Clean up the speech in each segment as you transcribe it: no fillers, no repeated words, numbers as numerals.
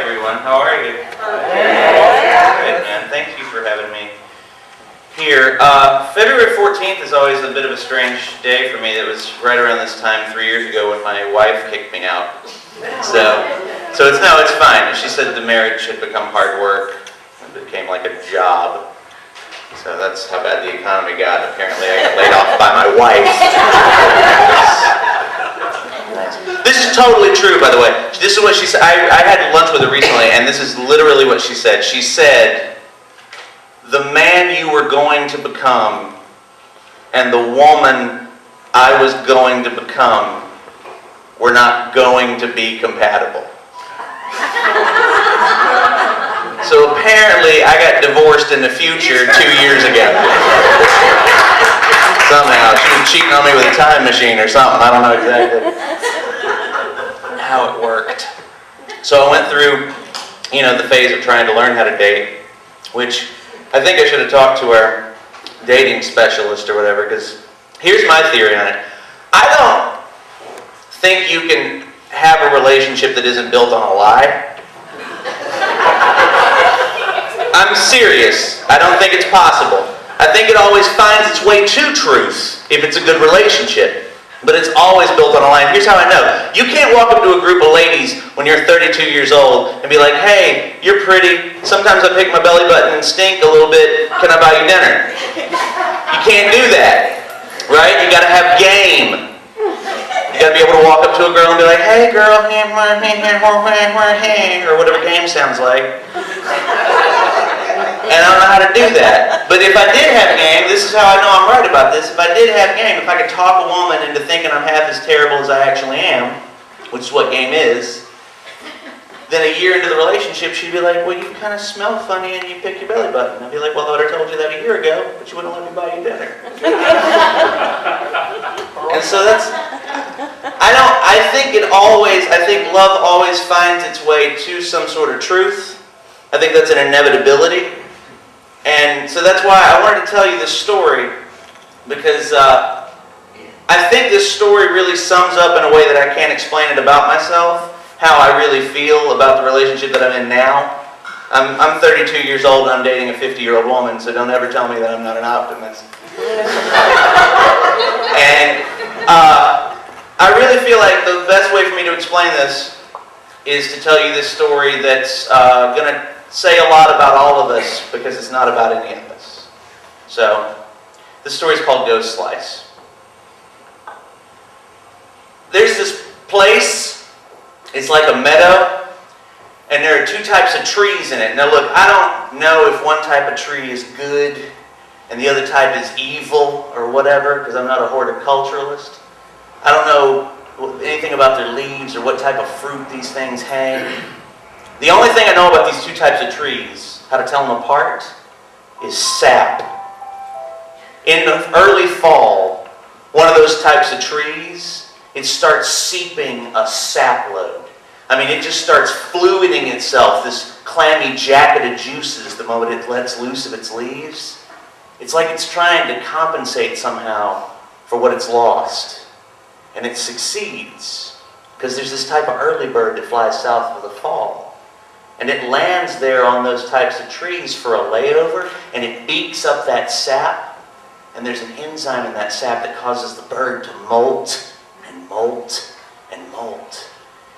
everyone. How are you? Good, man. Thank you for having me here. February 14th is always a bit of a strange day for me. That was right around this time 3 years ago when my wife kicked me out. So it's fine. She said the marriage had become hard work. It became like a job. So that's how bad the economy got. Apparently I got laid off by my wife. This is totally true, by the way. This is what she said. I had lunch with her recently, and this is literally what she said. She said, the man you were going to become and the woman I was going to become were not going to be compatible. So apparently I got divorced in the future 2 years ago. Somehow. She was cheating on me with a time machine or something. I don't know exactly how it worked. So I went through, the phase of trying to learn how to date, which I think I should have talked to our dating specialist or whatever, because here's my theory on it. I don't think you can have a relationship that isn't built on a lie. I'm serious. I don't think it's possible. I think it always finds its way to truth if it's a good relationship. But it's always built on a lie. Here's how I know. You can't walk up to a group of ladies when you're 32 years old and be like, hey, you're pretty. Sometimes I pick my belly button and stink a little bit. Can I buy you dinner? You can't do that. Right? You gotta have game. You gotta be able to walk up to a girl and be like, hey girl, or whatever game sounds like. And I don't know how to do that. But if I did have game, this is how I know I'm right about this. If I did have game, if I could talk a woman into thinking I'm half as terrible as I actually am, which is what game is, then a year into the relationship, she'd be like, well, you kind of smell funny and you pick your belly button. I'd be like, well, I would have told you that a year ago, but you wouldn't let me buy you dinner. And so that's, I think love always finds its way to some sort of truth. I think that's an inevitability. And so that's why I wanted to tell you this story, because I think this story really sums up in a way that I can't explain it about myself, how I really feel about the relationship that I'm in now. I'm 32 years old and I'm dating a 50-year-old woman, so don't ever tell me that I'm not an optimist. And I really feel like the best way for me to explain this is to tell you this story that's going to say a lot about all of us, because it's not about any of us. So, this story is called Ghost Slice. There's this place, it's like a meadow, and there are two types of trees in it. Now look, I don't know if one type of tree is good and the other type is evil or whatever, because I'm not a horticulturalist. I don't know anything about their leaves or what type of fruit these things hang. The only thing I know about these two types of trees, how to tell them apart, is sap. In the early fall, one of those types of trees, it starts seeping a sap load. I mean, it just starts fluiding itself, this clammy jacket of juices the moment it lets loose of its leaves. It's like it's trying to compensate somehow for what it's lost. And it succeeds, because there's this type of early bird that flies south for the fall. And it lands there on those types of trees for a layover, and it beaks up that sap, and there's an enzyme in that sap that causes the bird to molt and molt and molt.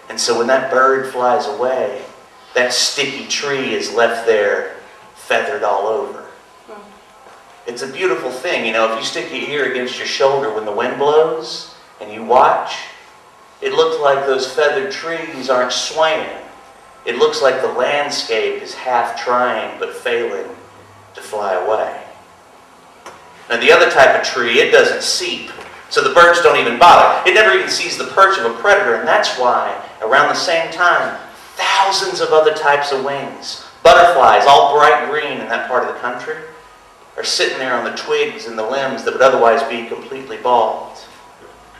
And so when that bird flies away, that sticky tree is left there feathered all over. It's a beautiful thing, if you stick your ear against your shoulder when the wind blows and you watch, it looks like those feathered trees aren't swaying. It looks like the landscape is half trying but failing to fly away. Now the other type of tree, it doesn't seep, so the birds don't even bother. It never even sees the perch of a predator, and that's why, around the same time, thousands of other types of wings, butterflies, all bright green in that part of the country, are sitting there on the twigs and the limbs that would otherwise be completely bald.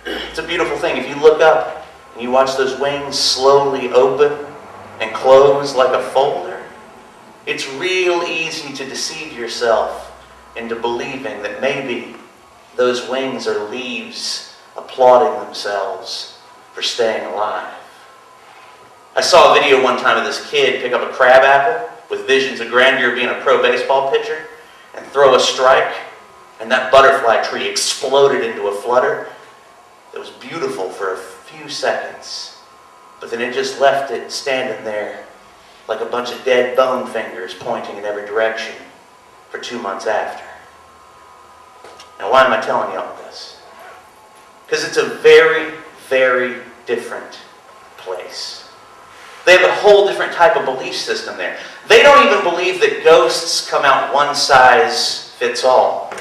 It's a beautiful thing. If you look up and you watch those wings slowly open and close like a folder, it's real easy to deceive yourself into believing that maybe those wings are leaves applauding themselves for staying alive. I saw a video one time of this kid pick up a crab apple with visions of grandeur being a pro baseball pitcher and throw a strike, and that butterfly tree exploded into a flutter. It was beautiful for a few seconds, but then it just left it standing there like a bunch of dead bone fingers pointing in every direction for 2 months after. Now, why am I telling you all this? Because it's a very, very different place. They have a whole different type of belief system there. They don't even believe that ghosts come out one size fits all.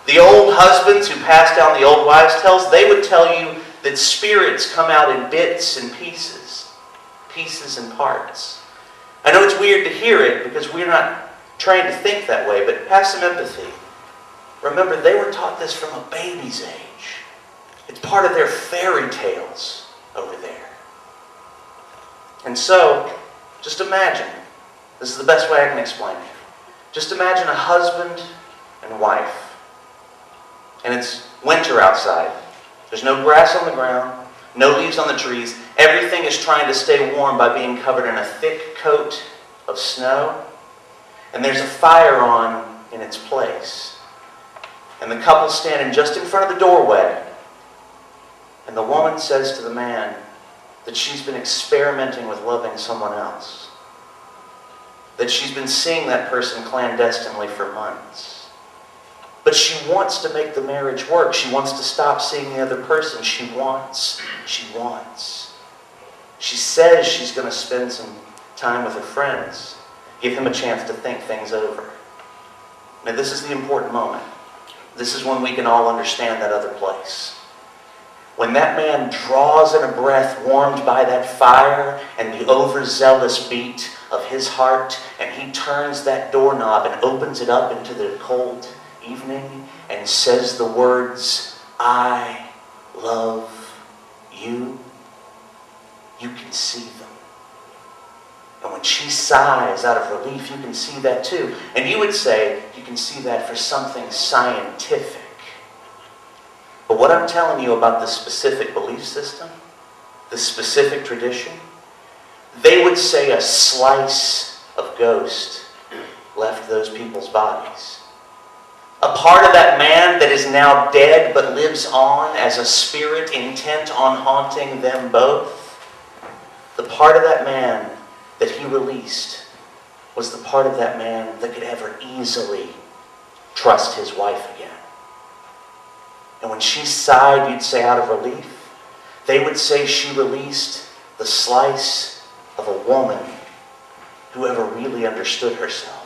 The old husbands who passed down the old wives' tales, they would tell you that spirits come out in bits and pieces and parts. I know it's weird to hear it because we're not trained to think that way, but have some empathy. Remember, they were taught this from a baby's age. It's part of their fairy tales over there. And so, just imagine, this is the best way I can explain it. Just imagine a husband and wife. And it's winter outside. There's no grass on the ground, no leaves on the trees. Everything is trying to stay warm by being covered in a thick coat of snow. And there's a fire on in its place. And the couple's standing just in front of the doorway. And the woman says to the man that she's been experimenting with loving someone else. That she's been seeing that person clandestinely for months. But she wants to make the marriage work. She wants to stop seeing the other person. She wants. She says she's going to spend some time with her friends. Give him a chance to think things over. Now, this is the important moment. This is when we can all understand that other place. When that man draws in a breath warmed by that fire and the overzealous beat of his heart, and he turns that doorknob and opens it up into the cold evening and says the words, "I love you," you can see them. And when she sighs out of relief, you can see that too. And you would say you can see that for something scientific. But what I'm telling you about this specific belief system, this specific tradition, they would say a slice of ghost left those people's bodies. A part of that man that is now dead but lives on as a spirit intent on haunting them both. The part of that man that he released was the part of that man that could ever easily trust his wife again. And when she sighed, you'd say out of relief. They would say she released the slice of a woman who ever really understood herself.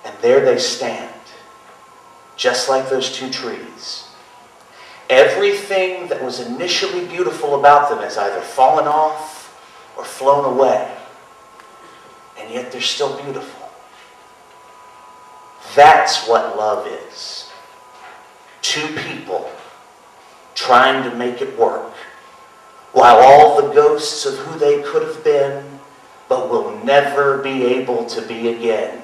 And there they stand, just like those two trees. Everything that was initially beautiful about them has either fallen off or flown away. And yet they're still beautiful. That's what love is. Two people trying to make it work, while all the ghosts of who they could have been, but will never be able to be again,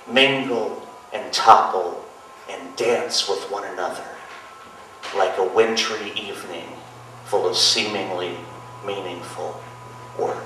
mingle and topple and dance with one another like a wintry evening full of seemingly meaningful work.